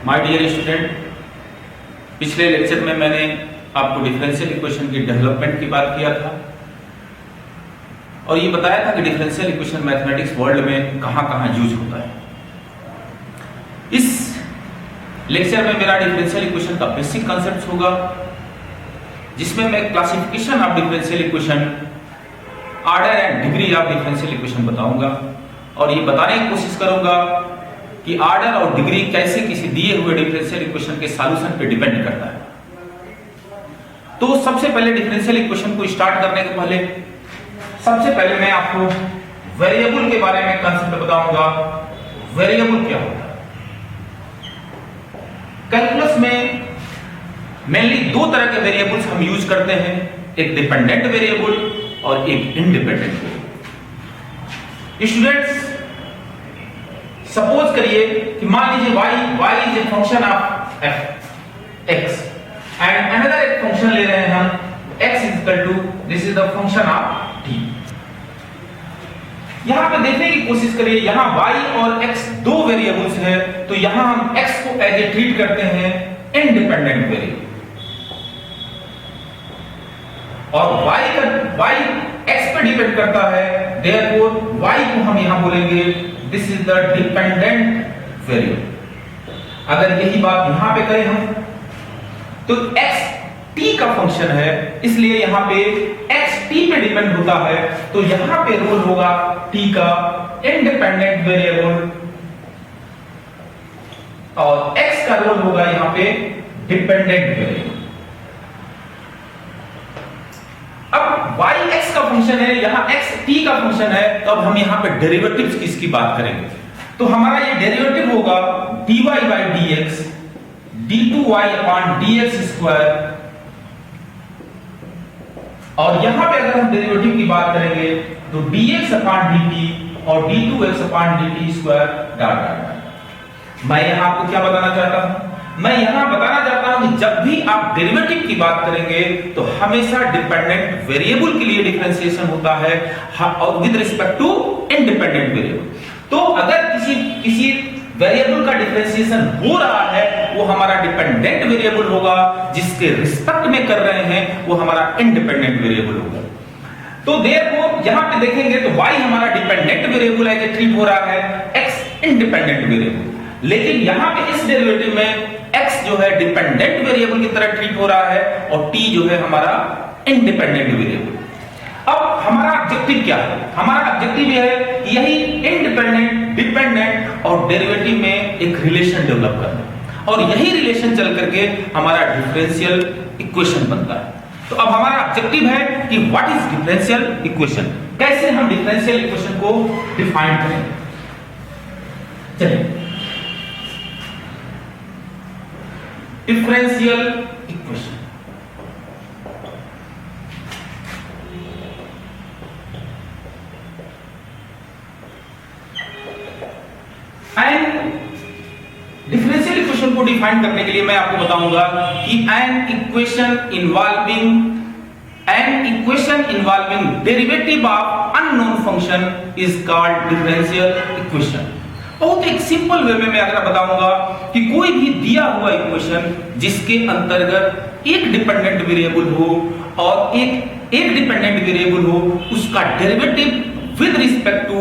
My dear student, पिछले lecture में मैंने आपको डिफरेंशियल इक्वेशन की डेवलपमेंट की बात किया था और ये बताया था कि डिफरेंशियल इक्वेशन मैथमेटिक्स वर्ल्ड में कहां-कहां यूज होता है। इस लेक्चर में मेरा डिफरेंशियल इक्वेशन का बेसिक कॉन्सेप्ट होगा, जिसमें मैं classification of differential equation, order and degree of differential equation बताऊंगा और ये बताने की कोशिश करूंगा कि ऑर्डर और डिग्री कैसे किसी दिए हुए डिफरेंशियल इक्वेशन के सॉल्यूशन पे डिपेंड करता है। तो सबसे पहले डिफरेंशियल इक्वेशन को स्टार्ट करने के पहले सबसे पहले मैं आपको वेरिएबल के बारे में कांसेप्ट बताऊंगा। वेरिएबल क्या होता है? कैलकुलस में मेनली दो तरह के वेरिएबल्स हम यूज करते हैं, एक डिपेंडेंट वेरिएबल और एक इंडिपेंडेंट वेरिएबल। स्टूडेंट्स, सपोज करिए कि मान लीजिए y is a function of x and another एक फंक्शन ले रहे हैं हम x is equal to this is the function of t। यहां पे देखने की कोशिश करिए, यहां y और x दो वेरिएबल्स है, तो यहां हम x को एज ए ट्रीट करते हैं इंडिपेंडेंट वेरिएबल और y x पे डिपेंड करता है, देयरफॉर y को हम यहां बोलेंगे this is the dependent variable. अगर यही बात यहां पे करें हम, तो x t का फंक्शन है, इसलिए यहां पे x t पे डिपेंड होता है, तो यहां पे रोल होगा t का इंडिपेंडेंट वेरिएबल और x का रोल होगा यहां पे डिपेंडेंट वेरिएबल। अब y x का फंक्शन है, यहां x t का फंक्शन है, तो अब हम यहां पे डेरिवेटिव्स की इसकी बात करेंगे। तो हमारा ये डेरिवेटिव होगा dy by dx d2y upon dx square, और यहां पे अगर हम डेरिवेटिव की बात करेंगे तो dx upon dt और d2x upon dt square dot dot. मैं यहां आपको क्या बताना चाहता हूं? मैं यहां बताना चाहता हूं कि जब भी आप डेरिवेटिव की बात करेंगे तो हमेशा डिपेंडेंट वेरिएबल के लिए डिफरेंशिएशन होता है और with respect to independent variable. तो अगर किसी वेरिएबल का डिफरेंशिएशन हो रहा है, वो हमारा डिपेंडेंट वेरिएबल होगा, जिसके रिस्पेक्ट में कर रहे हैं वो हमारा इंडिपेंडेंट वेरिएबल होगा। तो देयरफॉर यहां पे देखेंगे तो y हमारा डिपेंडेंट वेरिएबल है, ट्रीट हो रहा है, x इंडिपेंडेंट वेरिएबल। लेकिन यहां पे इस डेरिवेटिव में x जो है डिपेंडेंट वेरिएबल की तरह ट्रीट हो रहा है और t जो है हमारा इंडिपेंडेंट वेरिएबल। अब हमारा ऑब्जेक्टिव क्या है? हमारा ऑब्जेक्टिव यह है कि यही इंडिपेंडेंट, डिपेंडेंट और डेरिवेटिव में एक रिलेशन डेवलप करना और यही रिलेशन चल करके हमारा डिफरेंशियल इक्वेशन बनता है। तो अब हमारा ऑब्जेक्टिव है कि व्हाट इज डिफरेंशियल इक्वेशन, कैसे हम डिफरेंशियल इक्वेशन को डिफाइन करें। चलिए, differential equation and differential equation को डिफाइन करने के लिए मैं आपको बताऊंगा कि N equation involving derivative of unknown function is called differential equation. बहुत एक सिंपल वे में मैं अगर बताऊंगा कि कोई भी दिया हुआ इक्वेशन जिसके अंतर्गत एक डिपेंडेंट वेरिएबल हो और एक डिपेंडेंट वेरिएबल हो, उसका derivative with respect to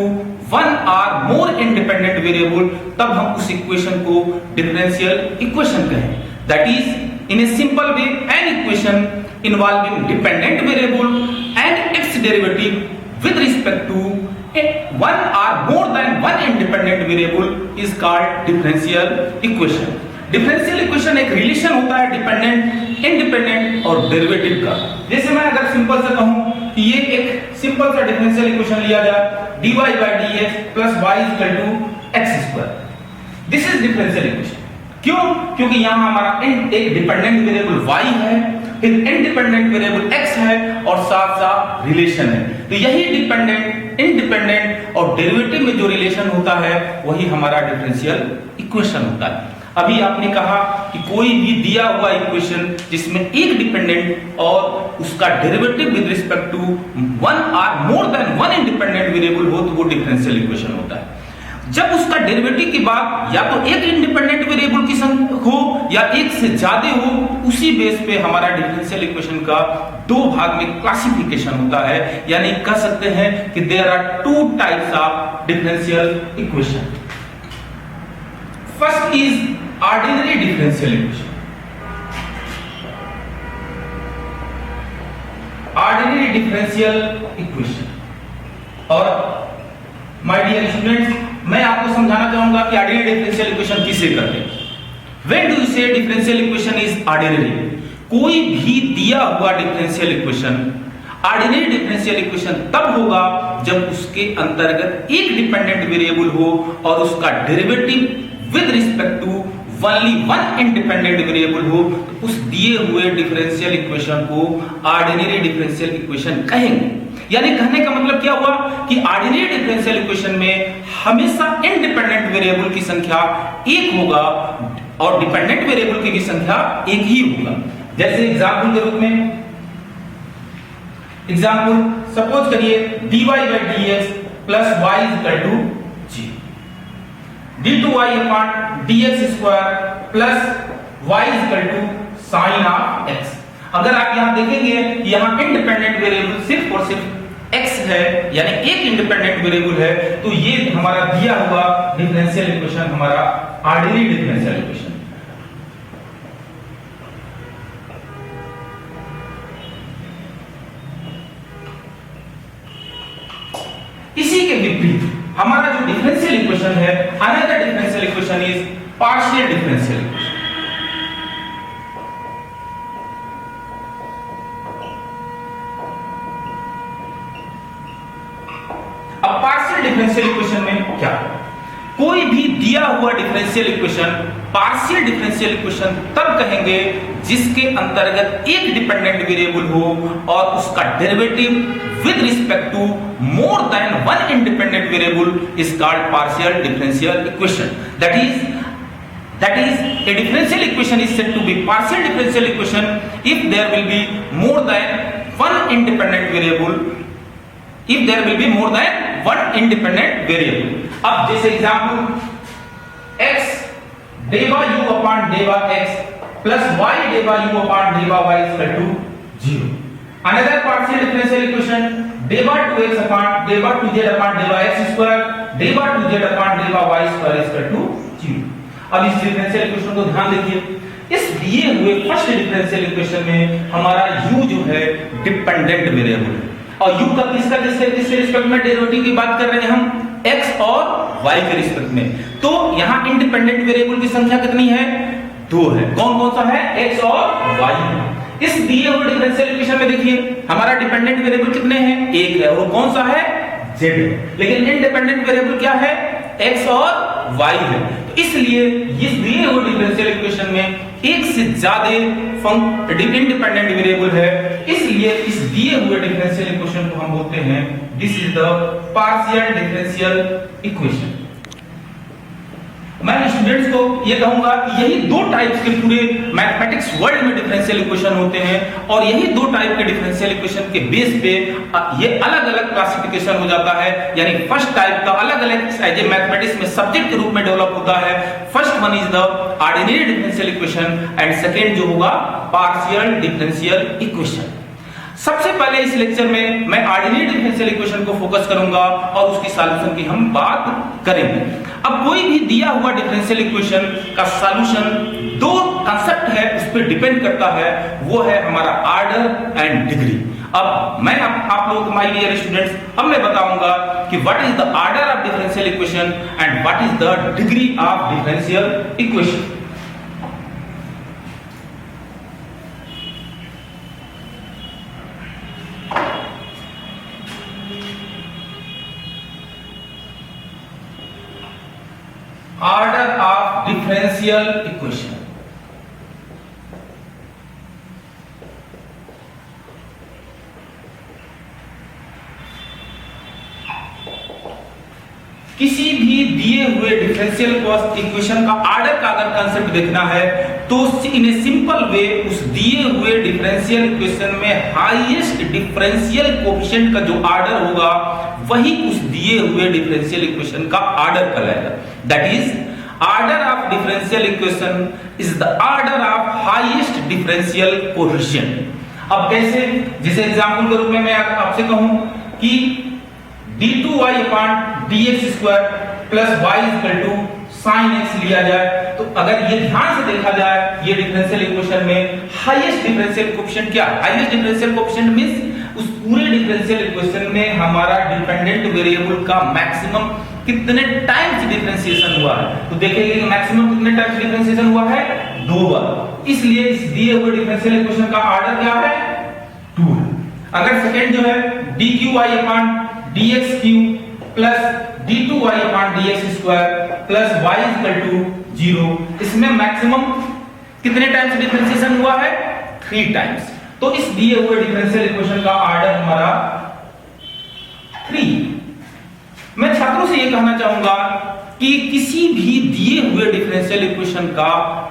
one और मोर इंडिपेंडेंट वेरिएबल, तब हम उस इक्वेशन को डिफरेंशियल इक्वेशन कहें। That is in a simple way an equation involving dependent variable and its derivative with respect to one or more than one independent variable is called differential equation। Differential equation एक relation होता है dependent, independent और derivative का। जैसे मैं अगर simple से कहूं कि ये एक सिंपल सा डिफरेंशियल इक्वेशन लिया जाए dy by dx plus y is equal to x square। This is differential equation. क्यों? क्योंकि यहां हमारा एक डिपेंडेंट वेरिएबल y है, फिर इंडिपेंडेंट वेरिएबल x है और साथ साथ रिलेशन है। तो यही डिपेंडेंट, इंडिपेंडेंट और डेरिवेटिव में जो रिलेशन होता है वही हमारा डिफरेंशियल इक्वेशन होता है। अभी आपने कहा कि कोई भी दिया हुआ इक्वेशन जिसमें एक डिपेंडेंट और उसका derivative with respect to one और more than one independent variable हो, तो वो डिफरेंशियल इक्वेशन होता है। जब उसका डेरिवेटिव की बात या तो एक इंडिपेंडेंट वेरिएबल की संख्या हो या एक से ज्यादा हो, उसी बेस पे हमारा डिफरेंशियल इक्वेशन का दो भाग में क्लासिफिकेशन होता है। यानी कह सकते हैं कि there are two types of differential equation. First is ordinary differential equation. Ordinary differential equation. और माय डियर स्टूडेंट्स, मैं आपको समझाना चाहूंगा कि ऑर्डिनरी डिफरेंशियल इक्वेशन किसे कहते हैं। व्हेन डू यू से डिफरेंशियल इक्वेशन इज ऑर्डिनरी? कोई भी दिया हुआ differential equation ordinary differential equation तब होगा जब उसके अंतर्गत एक डिपेंडेंट वेरिएबल हो और उसका derivative with respect to only one independent variable हो। तो उस दिए हुए डिफरेंशियल इक्वेशन को ऑर्डिनरी डिफरेंशियल इक्वेशन कहेंगे। यानी कहने का मतलब क्या हुआ कि ऑर्डिनरी डिफरेंशियल इक्वेशन में हमेशा इंडिपेंडेंट वेरिएबल की संख्या एक होगा और डिपेंडेंट वेरिएबल की भी संख्या एक ही होगा। जैसे एग्जांपल के रूप में सपोज करिए dy by dx plus y is equal to g, d2y upon dx square plus y is equal to sin of x। अगर आप यहां देखेंगे यहां इंडिपेंडेंट वेरिएबल सिर्फ और सिर्फ x है, यानी एक इंडिपेंडेंट वेरिएबल है, तो ये हमारा दिया हुआ डिफरेंशियल इक्वेशन हमारा ऑर्डिनरी डिफरेंशियल इक्वेशन। इसी के विपरीत हमारा जो डिफरेंशियल इक्वेशन है, another differential equation is partial differential equation. अब पार्शियल डिफरेंशियल इक्वेशन में क्या है? कोई भी दिया हुआ differential equation partial differential equation तब कहेंगे जिसके अंतर्गत एक डिपेंडेंट वेरिएबल हो और उसका derivative with respect to more than one independent variable is called partial differential equation. That is a differential equation is said to be partial differential equation if there will be more than one independent variable, if there will be more than one independent variable। अब जैसे example x डेवा u upon डेवा x plus y डेवा u upon डेवा y is equal to 0। Another partial differential equation डेवा 2x upon डेवा 2z upon डेवा x square डेवा 2z upon डेवा y square is equal to 0। अब इस differential equation को ध्यान देखिए। इस दिए हुए first differential equation में हमारा u जो है डिपेंडेंट वेरिएबल है और u का किसका किसके रिस्पेक्ट में डेरिवेटिव की बात कर रहे हैं हम, x और y के रिस्पेक्ट में। तो यहाँ इंडिपेंडेंट वेरिएबल की संख्या कितनी है? 2 है। कौन कौन सा है? x और y है। इस दिए हुए डिफरेंशियल इक्वेशन में देखिए हमारा डिपेंडेंट वेरिएबल कितने हैं? 1 है। और कौन सा है? z है। लेकिन इंडिपेंडेंट वेरिएबल क्या है? x और y है। तो इसलिए इस दिए हुए डिफरेंशियल इक्वेशन में एक से ज्यादा इंडिपेंडेंट वेरिएबल है, इसलिए इस दिए हुए डिफरेंशियल इक्वेशन को हम बोलते हैं this is the partial differential equation. मैं स्टूडेंट्स को ये कहूंगा कि यही दो टाइप्स के पूरे मैथमेटिक्स वर्ल्ड में डिफरेंशियल इक्वेशन होते हैं और यही दो टाइप के डिफरेंशियल इक्वेशन के बेस पे ये अलग अलग क्लासिफिकेशन हो जाता है। यानी फर्स्ट टाइप का अलग अलग एज ए मैथमेटिक्स में सब्जेक्ट के रूप में डेवलप होता है। First one is the ordinary differential equation and second जो होगा पार्शियल डिफरेंशियल इक्वेशन। सबसे पहले इस लेक्चर में मैं ऑर्डिनरी डिफरेंशियल इक्वेशन को फोकस करूंगा और उसकी सॉल्यूशन की हम बात करेंगे। अब कोई भी दिया हुआ डिफरेंशियल इक्वेशन का सॉल्यूशन दो कांसेप्ट है उस पर डिपेंड करता है, वो है हमारा ऑर्डर एंड डिग्री। अब मैं आप लोग माय डियर स्टूडेंट्स, अब मैं बताऊंगा कि what is the order of differential equation and what is the degree of differential equation. Order of differential equation। किसी भी दिए हुए डिफरेंशियल इक्वेशन का ऑर्डर का अगर कंसेप्ट देखना है तो इन ए सिंपल वे उस दिए हुए डिफरेंशियल इक्वेशन में हाईएस्ट डिफरेंशियल कोएफिशिएंट का जो ऑर्डर होगा वही उस दिए हुए डिफरेंशियल इक्वेशन का ऑर्डर कहलाएगा। That is order of differential equation is the order of highest differential coefficient. अब कैसे, जैसे एग्जांपल के रूप में मैं आपसे कहूं कि d2y upon dx square plus y equal to sin x लिया जाए, तो अगर ये ध्यान से देखा जाए ये डिफरेंशियल इक्वेशन में हाईएस्ट डिफरेंशियल कोएफिशिएंट क्या, हाईएस्ट डिफरेंशियल कोएफिशिएंट मींस उस पूरे डिफरेंशियल इक्वेशन में हमारा डिपेंडेंट वेरिएबल का मैक्सिमम कितने टाइम्स डिफरेंशिएशन हुआ है। तो देखेंगे कि मैक्सिमम कितने टाइम्स डिफरेंशिएशन हुआ है, 2 बार। इसलिए इस दिए हुए डिफरेंशियल इक्वेशन का ऑर्डर क्या है, 2। अगर सेकंड जो है dqy upon dx cube plus d2y upon dx square plus y equal to 0, इसमें मैक्सिमम कितने टाइम्स डिफरेंशिएशन हुआ है, 3 टाइम्स। तो इस दिए हुए डिफरेंशियल इक्वेशन का ऑर्डर हमारा 3। मैं छात्रों से यह कहना चाहूंगा कि किसी भी दिए हुए डिफरेंशियल इक्वेशन का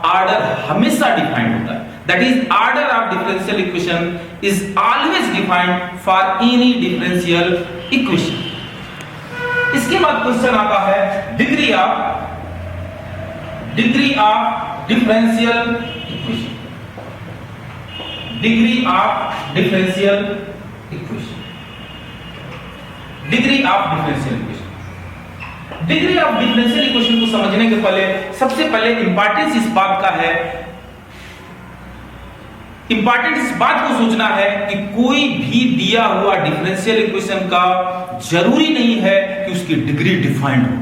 ऑर्डर हमेशा डिफाइंड होता है। That is order of differential equation is always defined for any differential equation. इसके बाद क्वेश्चन आता है degree of differential equation, degree of differential equation, degree of differential equation. Degree of differential equation को समझने के पहले सबसे पहले इंपॉर्टेंस इस बात का है, इंपॉर्टेंट इस बात को सोचना है कि कोई भी दिया हुआ डिफरेंशियल इक्वेशन का जरूरी नहीं है कि उसकी डिग्री डिफाइंड हो।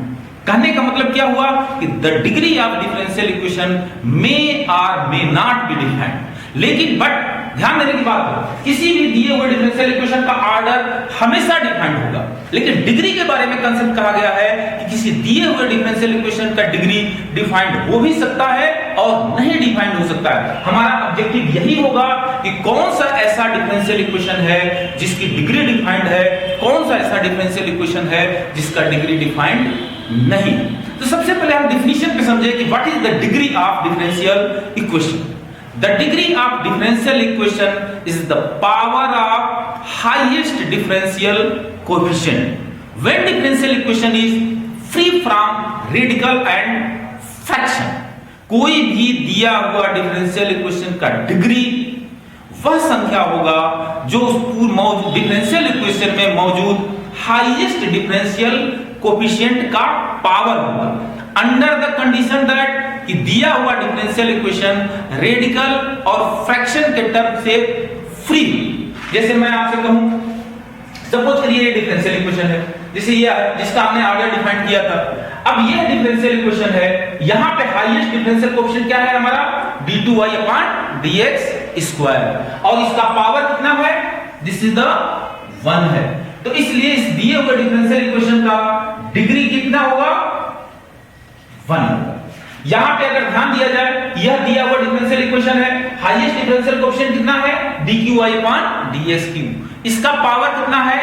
कहने का मतलब क्या हुआ कि the degree of differential equation may और मे नॉट बी डिफाइंड, लेकिन बट ध्यान देने की बात है किसी भी दिए हुए डिफरेंशियल इक्वेशन का ऑर्डर हमेशा डिफाइंड होगा, लेकिन डिग्री के बारे में कंसेप्ट कहा गया है कि किसी दिए हुए डिफरेंशियल इक्वेशन का डिग्री डिफाइंड हो भी सकता है और नहीं डिफाइंड हो सकता है। हमारा ऑब्जेक्टिव यही होगा कि कौन सा ऐसा डिफरेंशियल इक्वेशन है जिसकी डिग्री डिफाइंड है, कौन सा ऐसा डिफरेंशियल इक्वेशन है जिसका डिग्री डिफाइंड नहीं। तो सबसे पहले हम डेफिनेशन पे समझे कि what is the degree of differential equation. The degree of differential equation is the power of highest differential coefficient when differential equation is free from radical and fraction। कोई भी दिया हुआ differential equation का degree वह संख्या होगा जो उस डिफरेंशियल इक्वेशन में मौजूद हाईएस्ट डिफरेंशियल कोएफिशिएंट का पावर होगा, अंडर द कंडीशन दैट कि दिया हुआ डिफरेंशियल इक्वेशन रेडिकल और फ्रैक्शन के टर्म से फ्री। जैसे मैं आपसे कहूं, सपोज करिए ये डिफरेंशियल इक्वेशन है, जैसे ये जिसका हमने ऑर्डर डिफाइन किया था। अब ये डिफरेंशियल इक्वेशन है, यहां पे हाईएस्ट डिफरेंशियल कोएफिशिएंट क्या है हमारा, d2y अपॉन dx स्क्वायर, और इसका पावर कितना है, दिस इज द 1 है। तो इसलिए इस दिए हुए डिफरेंशियल इक्वेशन का डिग्री कितना होगा, 1 होगा। यहां पे अगर ध्यान दिया जाए यह दिया हुआ डिफरेंशियल इक्वेशन है, हाईएस्ट डिफरेंशियल कोएफिशिएंट कितना है, dqy अपॉन dx क्यूब, इसका पावर कितना है,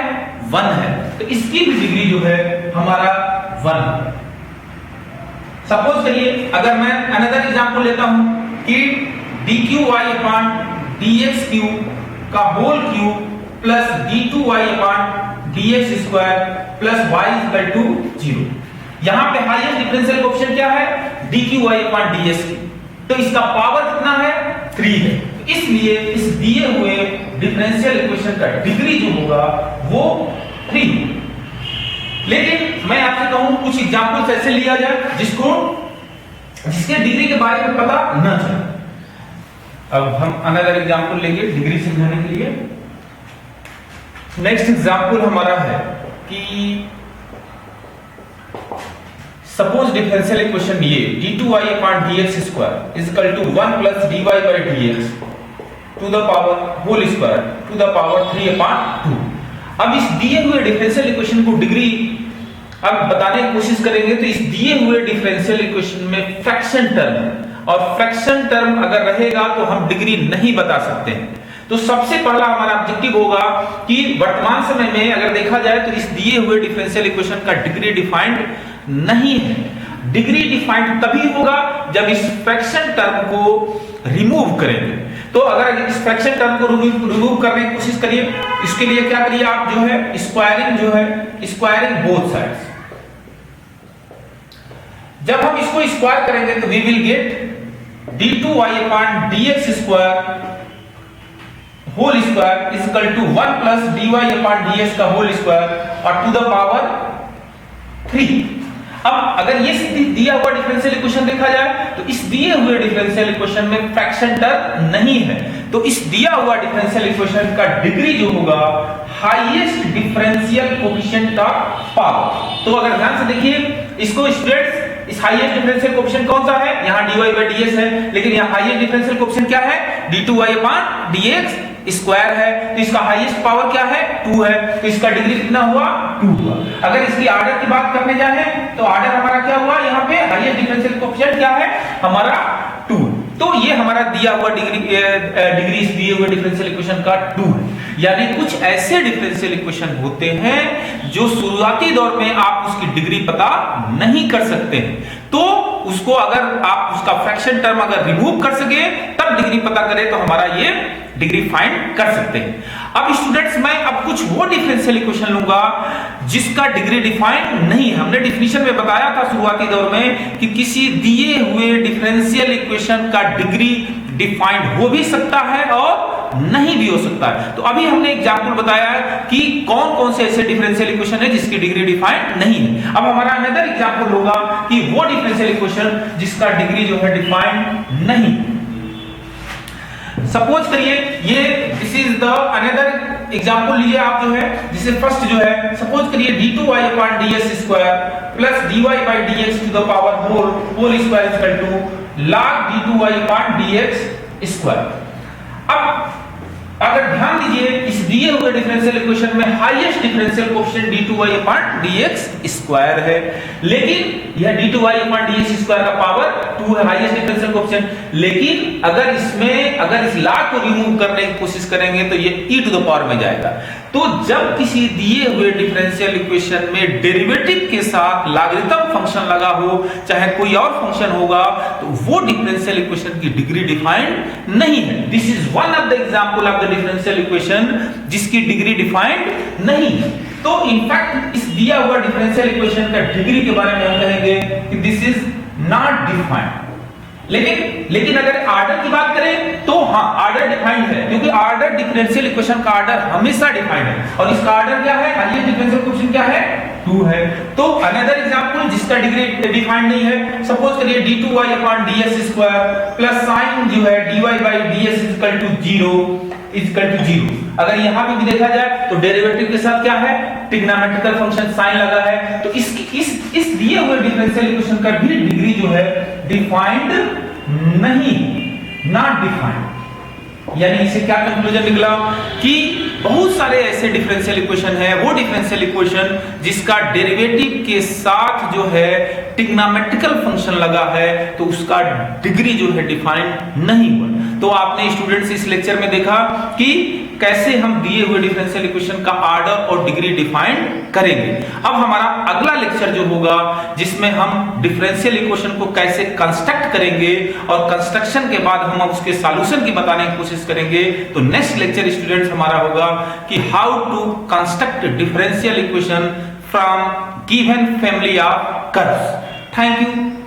1 है। तो इसकी भी डिग्री जो है हमारा 1 है। सपोज करिए अगर मैं अनदर एग्जांपल लेता हूं कि dqy अपॉन dx क्यूब का whole cube plus d2y upon dx square plus y equal to 0। यहां पे हाईएस्ट डिफरेंशियल कोएफिशिएंट क्या है, dqy अपॉन dx, तो इसका पावर कितना है, 3 है। तो इसलिए इस दिए हुए डिफरेंशियल इक्वेशन का डिग्री जो होगा वो 3। लेकिन मैं आपसे कहूं कुछ एग्जांपल्स ऐसे लिया जाए जिसके डिग्री के बारे में पता न चले। अब हम अनदर एग्जांपल लेंगे डिग्री समझाने के लिए। नेक्स्ट एग्जांपल हमारा है कि सपोज डिफरेंशियल इक्वेशन ये d2y upon dx square is equal to 1 plus dy by dx to the power whole square to the power 3 upon 2। अब इस दिए हुए डिफरेंशियल इक्वेशन को डिग्री अब बताने की कोशिश करेंगे। तो इस दिए हुए डिफरेंशियल इक्वेशन में फ्रैक्शन टर्म और फ्रैक्शन टर्म अगर रहेगा तो हम डिग्री नहीं बता सकते। तो सबसे पहला हमारा ऑब्जेक्टिव होगा कि वर्तमान समय में अगर देखा जाए तो इस दिए हुए डिफरेंशियल इक्वेशन का डिग्री डिफाइंड नहीं है। डिग्री डिफाइंड तभी होगा जब इस फ्रैक्शन टर्म को रिमूव करेंगे। तो अगर इस फ्रैक्शन टर्म को रिमूव करने की कोशिश करिए, इसके लिए क्या करिए आप जो है स्क्वायरिंग बोथ साइड्स। जब हम इसको स्क्वायर करेंगे तो we will get d2y upon dx square whole square is equal to 1 plus dy upon dx का होल स्क्वायर और टू द पावर 3। अब अगर ये दिया हुआ डिफरेंशियल इक्वेशन देखा जाए तो इस दिए हुए डिफरेंशियल इक्वेशन में फ्रैक्शन टर्म नहीं है, तो इस दिया हुआ डिफरेंशियल इक्वेशन का डिग्री जो होगा highest differential coefficient of power. तो अगर ध्यान से देखिए इसको स्टूडेंट्स, इस हाईएस्ट डिफरेंशियल कोएफिशिएंट कौन सा है, यहाँ dy/ds है, लेकिन यहाँ हाईएस्ट डिफरेंशियल कोएफिशिएंट क्या है, d2y अपॉन dx स्क्वायर है, तो इसका हाईएस्ट पावर क्या है 2 है, तो इसका डिग्री कितना हुआ 2 हुआ। अगर इसकी ऑर्डर की बात करने जाए तो ऑर्डर हमारा क्या हुआ, यहाँ पे हाईएस्ट डिफरेंशियल कोएफिशिएंट क्या है हमारा 2, तो ये हमारा दिया हुआ डिग्री इस दिए हुए डिफरेंशियल इक्वेशन का 2 है। यानी कुछ ऐसे डिफरेंशियल इक्वेशन होते हैं जो शुरुआती दौर में आप उसकी डिग्री पता नहीं कर सकते हैं, तो उसको अगर आप उसका फ्रैक्शन टर्म अगर रिमूव कर सके तब डिग्री पता करें तो हमारा ये डिग्री फाइंड कर सकते हैं। अब स्टूडेंट्स मैं अब कुछ वो डिफरेंशियल इक्वेशन लूंगा जिसका डिग्री डिफाइंड नहीं है। हमने डिफिनीशन में बताया था शुरुआती दौर में कि किसी दिए हुए डिफरेंशियल इक्वेशन का डिग्री डिफाइंड हो भी सकता है और नहीं भी हो सकता है। तो अभी हमने एग्जांपल बताया कि कौन कौन से ऐसे डिफरेंशियल इक्वेशन है जिसकी डिग्री डिफाइंड नहीं है। अब हमारा अनदर एग्जांपल होगा कि वो डिफरेंशियल इक्वेशन जिसका डिग्री जो है डिफाइंड नहीं। सपोज करिए ये this is the another example लीजिए आप जो है, जिसे फर्स्ट जो है सपोज करिए d2y upon ds square plus dy by dx to the power whole square is equal to log d2y upon dx square. अब अगर ध्यान दीजिए इस दिए हुए डिफरेंशियल इक्वेशन में highest differential coefficient d2y upon dx square है, लेकिन यह d2y अपॉन dx स्क्वायर का पावर 2 है हाईएस्ट डिफरेंशियल कोएफिशिएंट। लेकिन अगर इस log को रिमूव करने की कोशिश करेंगे तो ये e टू द पावर में जाएगा। तो जब किसी दिए हुए डिफरेंशियल इक्वेशन में डेरिवेटिव के साथ लॉगरिथम फंक्शन लगा हो, चाहे कोई और फंक्शन होगा, तो वो डिफरेंशियल इक्वेशन की डिग्री डिफाइंड नहीं है। This is one of the example of the differential equation जिसकी डिग्री डिफाइंड नहीं है। तो इनफैक्ट इस दिया हुआ डिफरेंशियल इक्वेशन का डिग्री के बारे में हम कहेंगे कि दिस इज नॉट डिफाइंड। लेकिन अगर ऑर्डर की बात करें तो हाँ ऑर्डर डिफाइंड है, क्योंकि ऑर्डर डिफरेंशियल इक्वेशन का ऑर्डर हमेशा डिफाइंड है और इसका ऑर्डर क्या है, हाईएस्ट डिफरेंशियल कोएफिशिएंट क्या है 2 है। तो अनदर एग्जांपल जिसका डिग्री डिफाइंड नहीं है, सपोज करिए d2y upon ds square plus sine जो है dy by ds is equal to 0। अगर यहां भी देखा जाए तो डेरिवेटिव के साथ क्या है, ट्रिग्नोमेट्रिकल फंक्शन साइन लगा है, तो इस दिए हुए डिफरेंशियल इक्वेशन का भी डिग्री जो है डिफाइंड नहीं, नॉट डिफाइंड। यानी इसे क्या कंक्लूजन निकला कि बहुत सारे ऐसे डिफरेंशियल इक्वेशन है, वो डिफरेंशियल इक्वेशन जिसका डेरिवेटिव के साथ जो है ट्रिग्नोमेट्रिकल फंक्शन लगा है, तो उसका डिग्री जो है डिफाइंड नहीं हुआ। तो आपने स्टूडेंट्स इस लेक्चर में देखा कि कैसे हम दिए हुए डिफरेंशियल इक्वेशन का ऑर्डर और डिग्री डिफाइंड करेंगे। अब हमारा अगला लेक्चर जो होगा जिसमें हम डिफरेंशियल इक्वेशन को कैसे कंस्ट्रक्ट करेंगे और कंस्ट्रक्शन के बाद हम उसके सॉल्यूशन की बताने की कोशिश करेंगे। तो नेक्स्ट लेक्चर स्टूडेंट्स हमारा होगा कि how to construct differential equation from given family of curves. Thank you.